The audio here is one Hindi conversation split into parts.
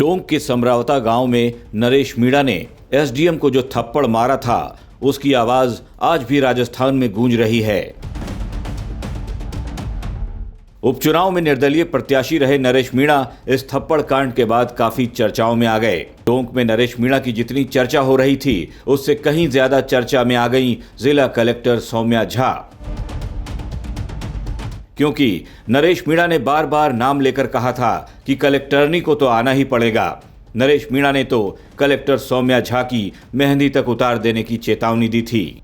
टोंक के समरावता गांव में नरेश मीणा ने एसडीएम को जो थप्पड़ मारा था उसकी आवाज आज भी राजस्थान में गूंज रही है। उपचुनाव में निर्दलीय प्रत्याशी रहे नरेश मीणा इस थप्पड़ कांड के बाद काफी चर्चाओं में आ गए। टोंक में नरेश मीणा की जितनी चर्चा हो रही थी उससे कहीं ज्यादा चर्चा में आ गई जिला कलेक्टर सौम्या झा, क्योंकि नरेश मीणा ने बार बार नाम लेकर कहा था कि कलेक्टरनी को तो आना ही पड़ेगा। नरेश मीणा ने तो कलेक्टर सौम्या झा की मेहंदी तक उतार देने की चेतावनी दी थी।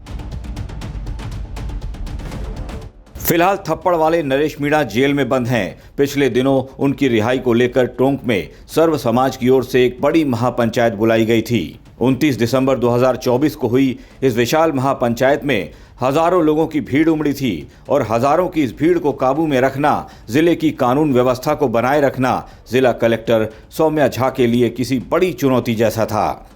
फिलहाल थप्पड़ वाले नरेश मीणा जेल में बंद हैं। पिछले दिनों उनकी रिहाई को लेकर टोंक में सर्व समाज की ओर से एक बड़ी महापंचायत बुलाई गई थी। 29 दिसंबर 2024 को हुई इस विशाल महापंचायत में हजारों लोगों की भीड़ उमड़ी थी और हजारों की इस भीड़ को काबू में रखना, जिले की कानून व्यवस्था को बनाए रखना जिला कलेक्टर सौम्या झा के लिए किसी बड़ी चुनौती जैसा था।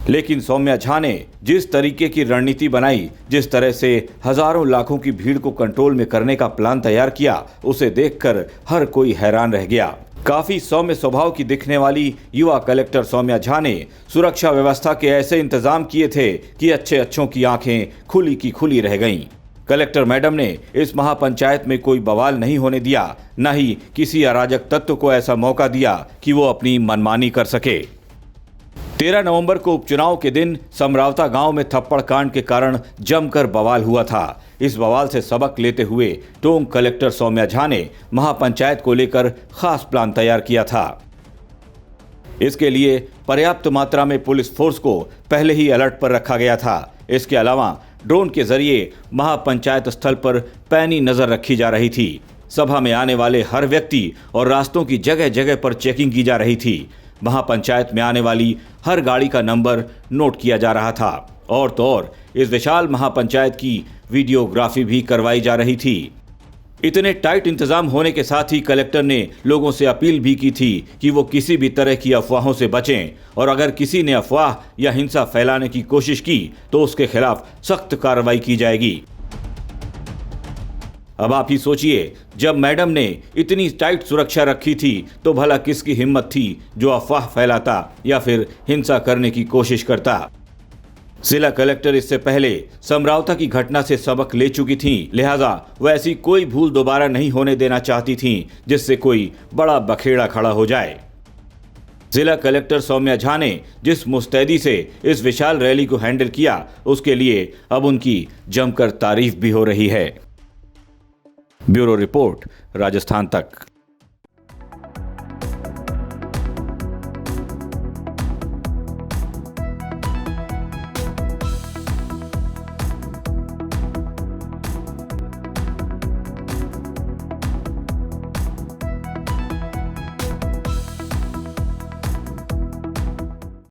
लेकिन सौम्या झा ने जिस तरीके की रणनीति बनाई, जिस तरह से हजारों लाखों की भीड़ को कंट्रोल में करने का प्लान तैयार किया, उसे देखकर हर कोई हैरान रह गया। काफी सौम्य स्वभाव की दिखने वाली युवा कलेक्टर सौम्या झा ने सुरक्षा व्यवस्था के ऐसे इंतजाम किए थे कि अच्छों की आंखें खुली की खुली रह गईं। कलेक्टर मैडम ने इस महापंचायत में कोई बवाल नहीं होने दिया, न ही किसी अराजक तत्व को ऐसा मौका दिया कि वो अपनी मनमानी कर सके। 13 नवंबर को उपचुनाव के दिन समरावता गांव में थप्पड़ कांड के कारण जमकर बवाल हुआ था। इस बवाल से सबक लेते हुए टोंक कलेक्टर सौम्या झा ने महापंचायत को लेकर खास प्लान तैयार किया था। इसके लिए पर्याप्त मात्रा में पुलिस फोर्स को पहले ही अलर्ट पर रखा गया था। इसके अलावा ड्रोन के जरिए महापंचायत स्थल पर पैनी नजर रखी जा रही थी। सभा में आने वाले हर व्यक्ति और रास्तों की जगह जगह पर चेकिंग की जा रही थी। महापंचायत में आने वाली हर गाड़ी का नंबर नोट किया जा रहा था और तो और इस विशाल महापंचायत की वीडियोग्राफी भी करवाई जा रही थी। इतने टाइट इंतजाम होने के साथ ही कलेक्टर ने लोगों से अपील भी की थी कि वो किसी भी तरह की अफवाहों से बचें और अगर किसी ने अफवाह या हिंसा फैलाने की कोशिश की तो उसके खिलाफ सख्त कार्रवाई की जाएगी। अब आप ही सोचिए, जब मैडम ने इतनी टाइट सुरक्षा रखी थी तो भला किसकी हिम्मत थी जो अफवाह फैलाता या फिर हिंसा करने की कोशिश करता। जिला कलेक्टर इससे पहले समरावता की घटना से सबक ले चुकी थीं, लिहाजा वह ऐसी कोई भूल दोबारा नहीं होने देना चाहती थीं जिससे कोई बड़ा बखेड़ा खड़ा हो जाए। जिला कलेक्टर सौम्या झा ने जिस मुस्तैदी से इस विशाल रैली को हैंडल किया उसके लिए अब उनकी जमकर तारीफ भी हो रही है। ब्यूरो रिपोर्ट, राजस्थान तक।